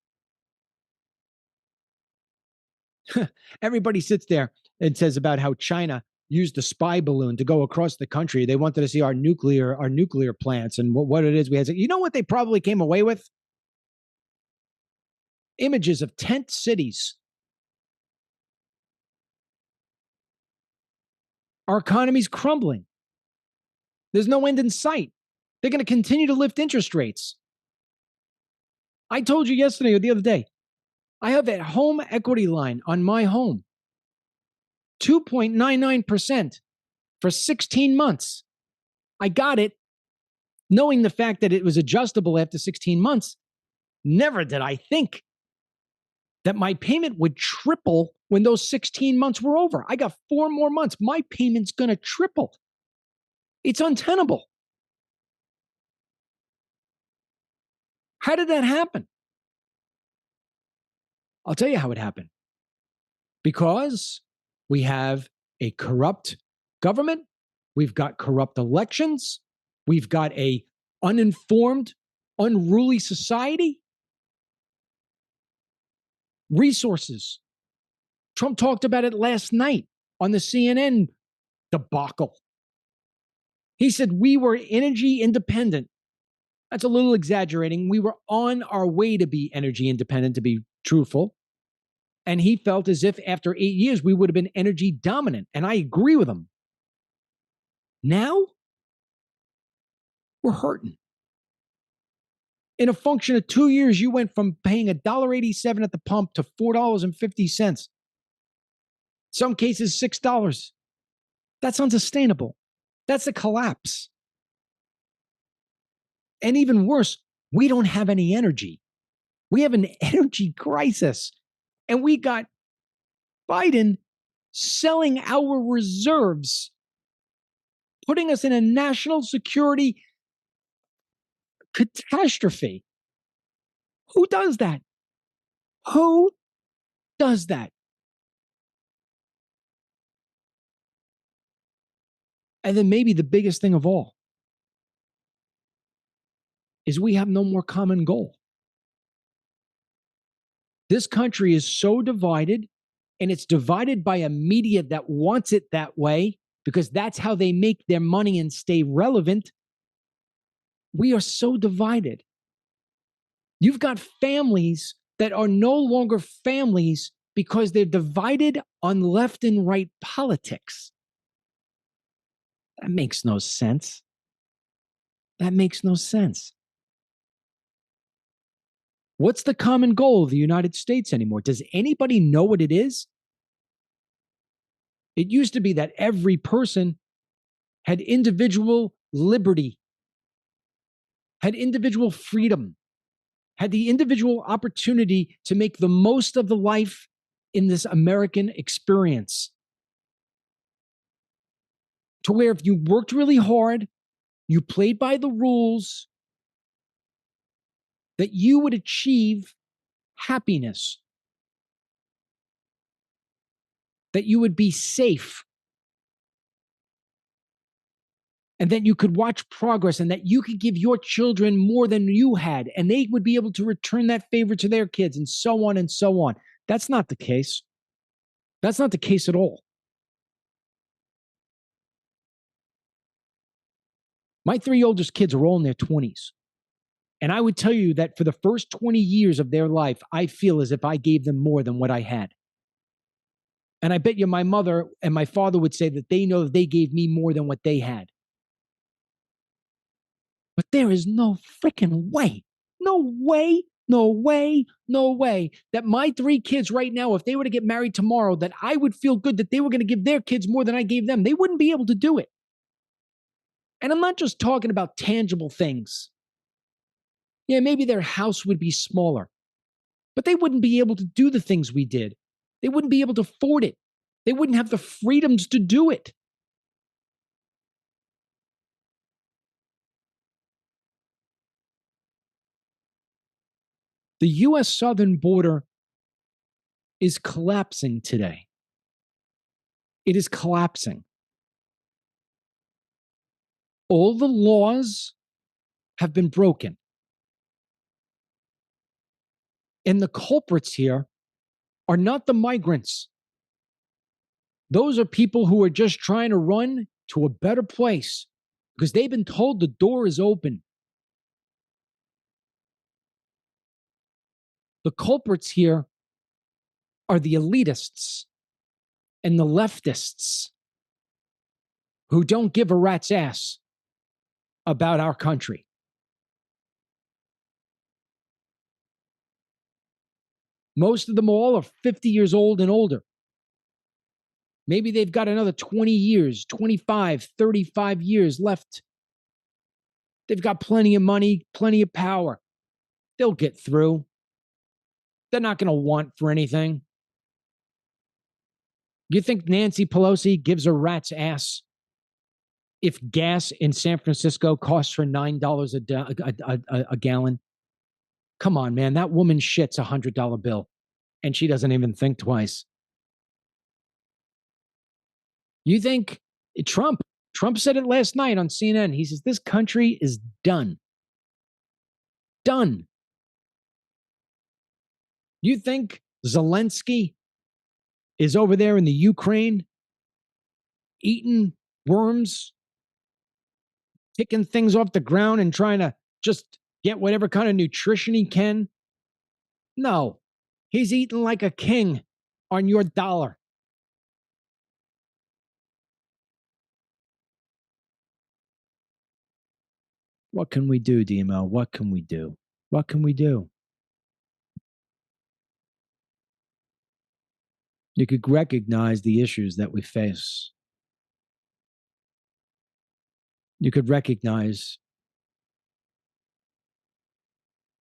Everybody sits there and says about how China used the spy balloon to go across the country. They wanted to see our nuclear plants and what it is we had. You know what they probably came away with? Images of tent cities. Our economy's crumbling. There's no end in sight. They're going to continue to lift interest rates. I told you yesterday or the other day, I have that home equity line on my home, 2.99% for 16 months. I got it knowing the fact that it was adjustable after 16 months. Never did I think that my payment would triple when those 16 months were over. I got 4 more months. My payment's going to triple. It's untenable. How did that happen? I'll tell you how it happened. Because we have a corrupt government, we've got corrupt elections, we've got a uninformed, unruly society. Resources. Trump talked about it last night on the CNN debacle. He said we were energy independent. That's a little exaggerating. We were on our way to be energy independent, to be truthful. And he felt as if after 8 years, we would have been energy dominant. And I agree with him. Now, we're hurting. In a function of 2 years, you went from paying $1.87 at the pump to $4.50. Some cases, $6. That's unsustainable. That's a collapse. And even worse, we don't have any energy. We have an energy crisis. And we got Biden selling our reserves, putting us in a national security catastrophe. Who does that? Who does that? And then maybe the biggest thing of all is we have no more common goal. This country is so divided, and it's divided by a media that wants it that way because that's how they make their money and stay relevant. We are so divided. You've got families that are no longer families because they're divided on left and right politics. That makes no sense. That makes no sense. What's the common goal of the United States anymore? Does anybody know what it is? It used to be that every person had individual liberty, had individual freedom, had the individual opportunity to make the most of the life in this American experience. To where if you worked really hard, you played by the rules, that you would achieve happiness, that you would be safe, and that you could watch progress, and that you could give your children more than you had, and they would be able to return that favor to their kids, and so on and so on. That's not the case. That's not the case at all. My 3 oldest kids are all in their 20s. And I would tell you that for the first 20 years of their life, I feel as if I gave them more than what I had. And I bet you my mother and my father would say that they know that they gave me more than what they had. But there is no freaking way, no way that my 3 kids right now, if they were to get married tomorrow, that I would feel good that they were going to give their kids more than I gave them. They wouldn't be able to do it. And I'm not just talking about tangible things. Yeah, maybe their house would be smaller, but they wouldn't be able to do the things we did. They wouldn't be able to afford it. They wouldn't have the freedoms to do it. The U.S. southern border is collapsing today. It is collapsing. All the laws have been broken. And the culprits here are not the migrants. Those are people who are just trying to run to a better place because they've been told the door is open. The culprits here are the elitists and the leftists who don't give a rat's ass about our country. Most of them all are 50 years old and older. Maybe they've got another 20 years, 25, 35 years left. They've got plenty of money, plenty of power. They'll get through. They're not going to want for anything. You think Nancy Pelosi gives a rat's ass if gas in San Francisco costs her $9 a gallon? Come on, man. That woman shits a $100 bill, and she doesn't even think twice. You think Trump said it last night on CNN. He says, this country is done. Done. You think Zelensky is over there in the Ukraine eating worms, picking things off the ground and trying to just get whatever kind of nutrition he can? No, he's eating like a king on your dollar. What can we do, DML? What can we do? What can we do? You could recognize the issues that we face. You could recognize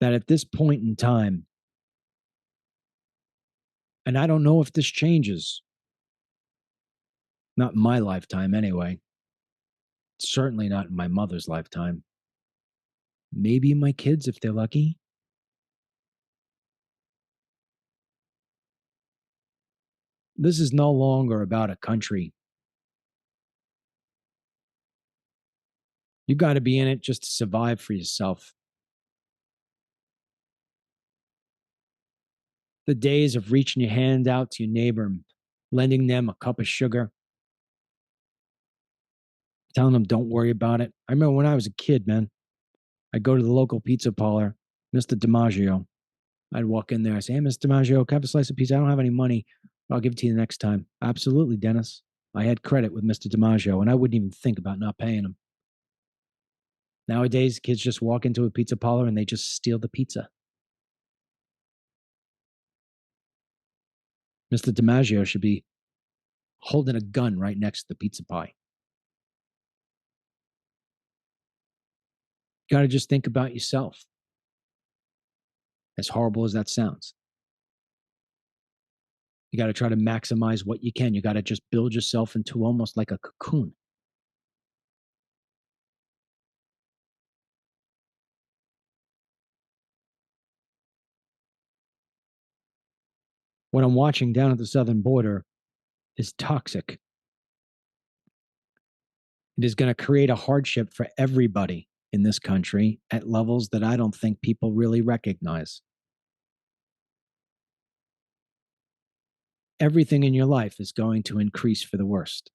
that at this point in time, and I don't know if this changes, not in my lifetime anyway, certainly not in my mother's lifetime, maybe my kids if they're lucky. This is no longer about a country. You got to be in it just to survive for yourself. The days of reaching your hand out to your neighbor and lending them a cup of sugar, telling them don't worry about it. I remember when I was a kid, man, I'd go to the local pizza parlor, Mr. DiMaggio. I'd walk in there. I say, hey, Mr. DiMaggio, can I have a slice of pizza? I don't have any money. I'll give it to you next time. Absolutely, Dennis. I had credit with Mr. DiMaggio, and I wouldn't even think about not paying him. Nowadays, kids just walk into a pizza parlor and they just steal the pizza. Mr. DiMaggio should be holding a gun right next to the pizza pie. You got to just think about yourself. As horrible as that sounds. You got to try to maximize what you can. You got to just build yourself into almost like a cocoon. What I'm watching down at the southern border is toxic. It is going to create a hardship for everybody in this country at levels that I don't think people really recognize. Everything in your life is going to increase for the worst.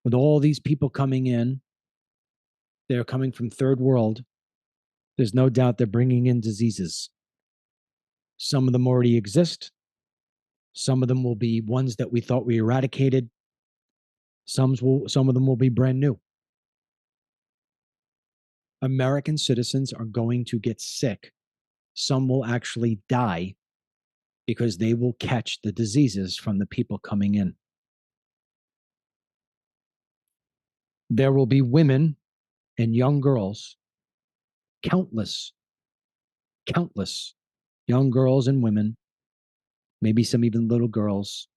With all these people coming in, they're coming from third world. There's no doubt they're bringing in diseases. Some of them already exist. Some of them will be ones that we thought we eradicated. Some of them will be brand new. American citizens are going to get sick. Some will actually die because they will catch the diseases from the people coming in. There will be women and young girls, countless young girls and women, maybe some even little girls,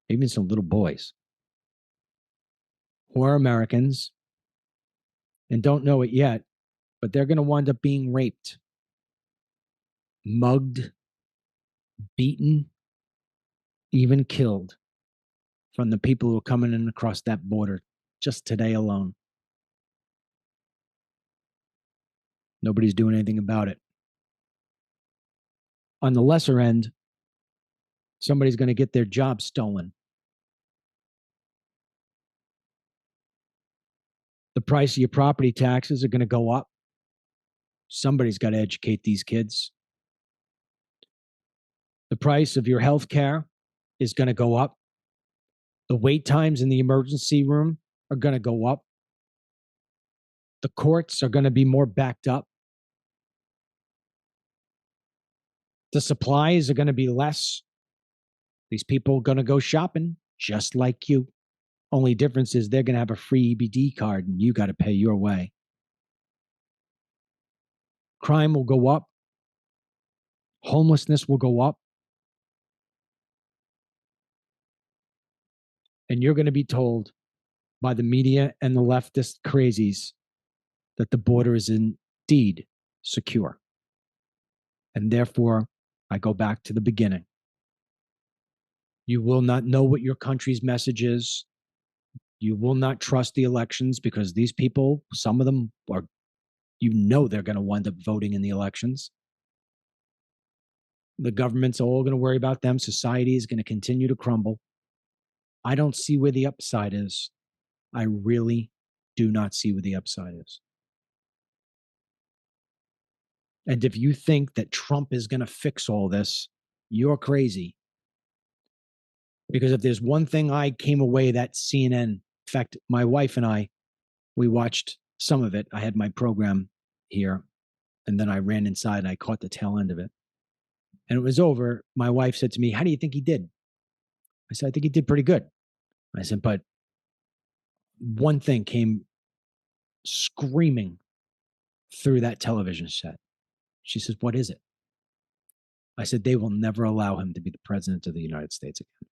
even some little boys, who are Americans and don't know it yet, but they're going to wind up being raped, mugged, beaten, even killed from the people who are coming in across that border just today alone. Nobody's doing anything about it. On the lesser end, somebody's going to get their job stolen. The price of your property taxes are going to go up. Somebody's got to educate these kids. The price of your health care is going to go up. The wait times in the emergency room are going to go up. The courts are going to be more backed up. The supplies are going to be less. These people are going to go shopping just like you. Only difference is they're going to have a free EBD card and you got to pay your way. Crime will go up. Homelessness will go up. And you're going to be told by the media and the leftist crazies that the border is indeed secure. And therefore, I go back to the beginning. You will not know what your country's message is. You will not trust the elections because these people, some of them are, they're going to wind up voting in the elections. The government's all going to worry about them. Society is going to continue to crumble. I don't see where the upside is. I really do not see where the upside is. And if you think that Trump is going to fix all this, you're crazy. Because if there's one thing I came away that CNN, in fact, my wife and I, we watched some of it. I had my program here, and then I ran inside and I caught the tail end of it. And it was over. My wife said to me, "How do you think he did?" I said, "I think he did pretty good." I said, "But one thing came screaming through that television set." She says, "What is it?" I said, "They will never allow him to be the president of the United States again.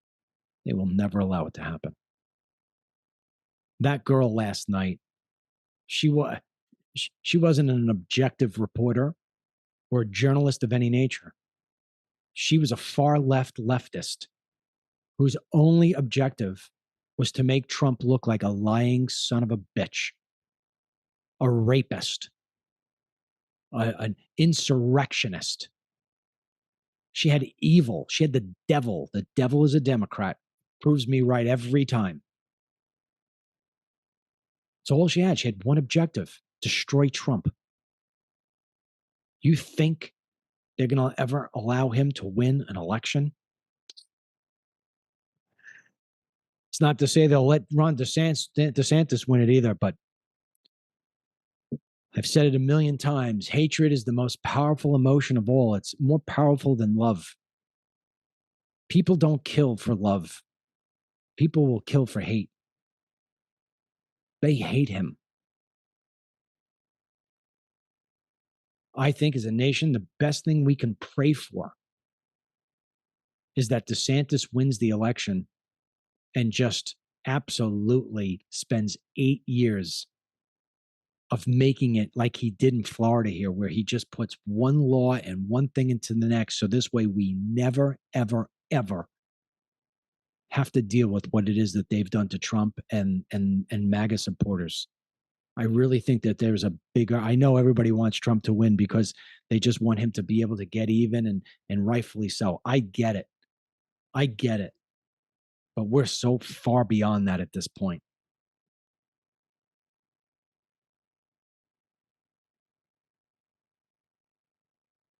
They will never allow it to happen." That girl last night, she wasn't an objective reporter or a journalist of any nature. She was a far left leftist whose only objective was to make Trump look like a lying son of a bitch, a rapist, an insurrectionist. She had evil. She had the devil. The devil is a Democrat. Proves me right every time. So all she had. She had one objective: destroy Trump. You think they're going to ever allow him to win an election? It's not to say they'll let Ron DeSantis win it either, but I've said it a million times. Hatred is the most powerful emotion of all. It's more powerful than love. People don't kill for love. People will kill for hate. They hate him. I think as a nation, the best thing we can pray for is that DeSantis wins the election and just absolutely spends 8 years of making it like he did in Florida here, where he just puts one law and one thing into the next. So this way we never, ever, ever have to deal with what it is that they've done to Trump and MAGA supporters. I really think that there's a bigger, I know everybody wants Trump to win because they just want him to be able to get even, and rightfully so. I get it. I get it. But we're so far beyond that at this point.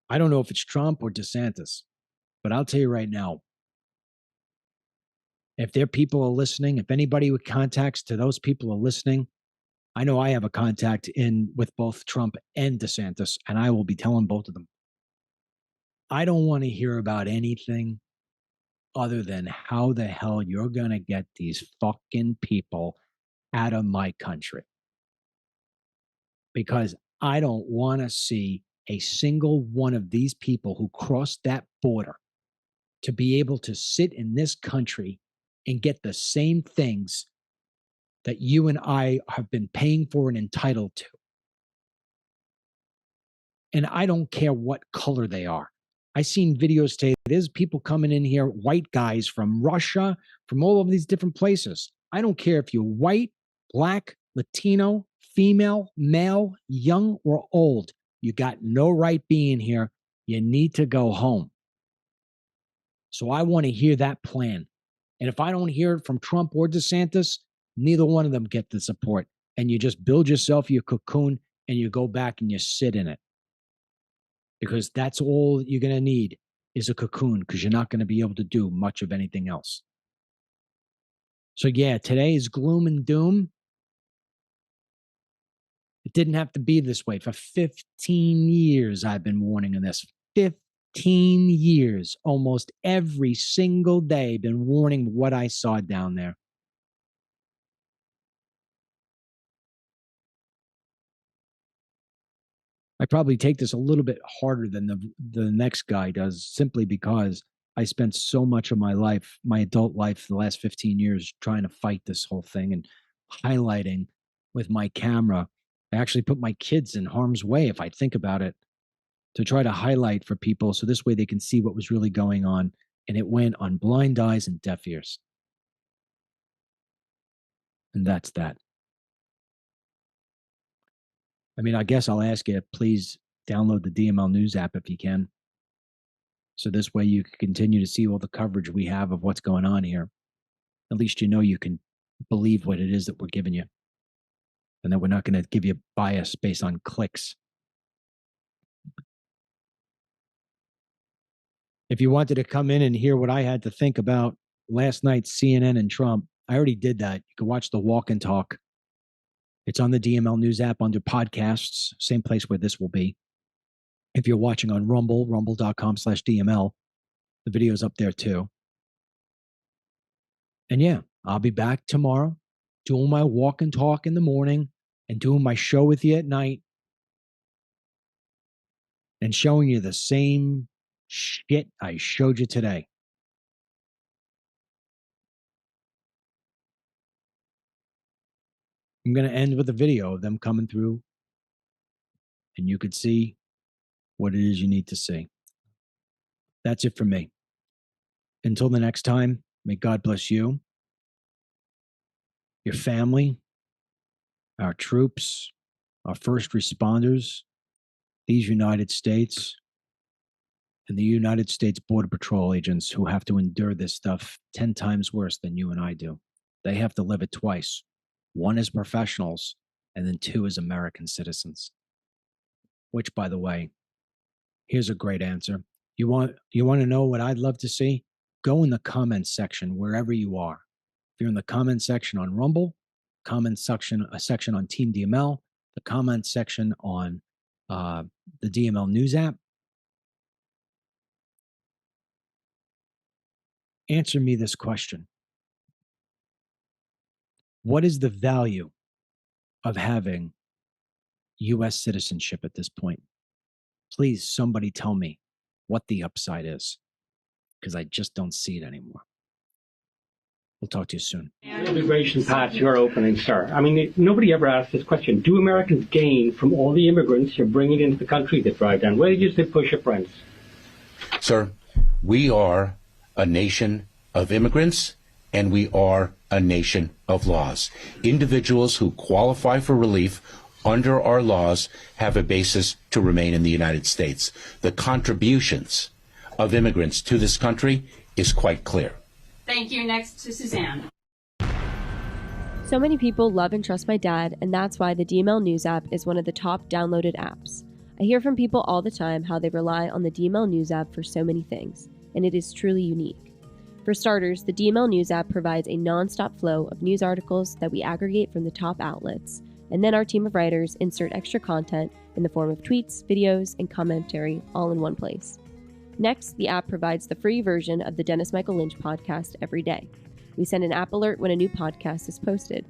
I don't know if it's Trump or DeSantis, but I'll tell you right now, if their people are listening, if anybody with contacts to those people are listening, I know I have a contact in with both Trump and DeSantis, and I will be telling both of them. I don't want to hear about anything other than how the hell you're going to get these fucking people out of my country. Because I don't want to see a single one of these people who crossed that border to be able to sit in this country and get the same things that you and I have been paying for and entitled to. And I don't care what color they are. I seen videos today. There's people coming in here, white guys from Russia, from all of these different places. I don't care if you're white, black, Latino, female, male, young, or old. You got no right being here. You need to go home. So I want to hear that plan. And if I don't hear it from Trump or DeSantis, neither one of them get the support. And you just build yourself your cocoon and you go back and you sit in it. Because that's all you're going to need is a cocoon, because you're not going to be able to do much of anything else. So yeah, today is gloom and doom. It didn't have to be this way. For 15 years, I've been warning of this. 15 years, almost every single day, been warning what I saw down there. I probably take this a little bit harder than the next guy does, simply because I spent so much of my life, my adult life, the last 15 years, trying to fight this whole thing and highlighting with my camera. I actually put my kids in harm's way, if I think about it, to try to highlight for people so this way they can see what was really going on. And it went on blind eyes and deaf ears. And that's that. I mean, I guess I'll ask you, please download the DML News app if you can. So this way you can continue to see all the coverage we have of what's going on here. At least you know you can believe what it is that we're giving you. And that we're not going to give you bias based on clicks. If you wanted to come in and hear what I had to think about last night's CNN and Trump, I already did that. You can watch the walk and talk. It's on the DML News app under podcasts, same place where this will be. If you're watching on Rumble, rumble.com/DML, the video's up there too. And yeah, I'll be back tomorrow doing my walk and talk in the morning and doing my show with you at night and showing you the same shit I showed you today. I'm going to end with a video of them coming through, and you could see what it is you need to see. That's it for me. Until the next time, may God bless you, your family, our troops, our first responders, these United States, and the United States Border Patrol agents who have to endure this stuff 10 times worse than you and I do. They have to live it twice. One as professionals, and then two as American citizens. Which, by the way, here's a great answer. You want to know what I'd love to see? Go in the comments section wherever you are. If you're in the comment section on Rumble, a section on Team DML, the comment section on the DML News app, answer me this question. What is the value of having U.S. citizenship at this point? Please, somebody tell me what the upside is, because I just don't see it anymore. We'll talk to you soon. Immigration path you're opening, sir. I mean, nobody ever asked this question. Do Americans gain from all the immigrants you're bringing into the country that drive down wages, that push up rents? Sir, we are a nation of immigrants, and we are a nation of laws. Individuals who qualify for relief under our laws have a basis to remain in the United States. The contributions of immigrants to this country is quite clear. Thank you. Next to Suzanne. So many people love and trust my dad, and that's why the DML News app is one of the top downloaded apps. I hear from people all the time how they rely on the DML News app for so many things, and it is truly unique. For starters, the DML News app provides a non-stop flow of news articles that we aggregate from the top outlets, and then our team of writers insert extra content in the form of tweets, videos, and commentary all in one place. Next, the app provides the free version of the Dennis Michael Lynch podcast every day. We send an app alert when a new podcast is posted.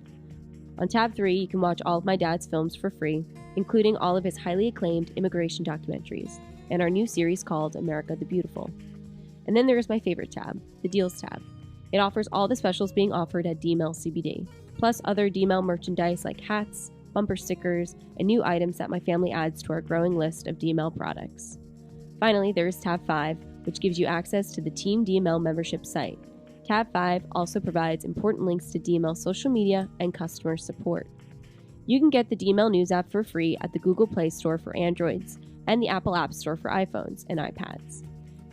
On tab 3, you can watch all of my dad's films for free, including all of his highly acclaimed immigration documentaries, and our new series called America the Beautiful. And then there is my favorite tab, the Deals tab. It offers all the specials being offered at DML CBD, plus other DML merchandise like hats, bumper stickers, and new items that my family adds to our growing list of DML products. Finally, there is tab 5, which gives you access to the Team DML membership site. Tab 5 also provides important links to DML social media and customer support. You can get the DML News app for free at the Google Play Store for Androids and the Apple App Store for iPhones and iPads.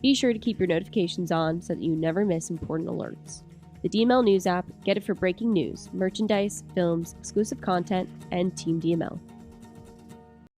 Be sure to keep your notifications on so that you never miss important alerts. The DML News app, get it for breaking news, merchandise, films, exclusive content, and Team DML.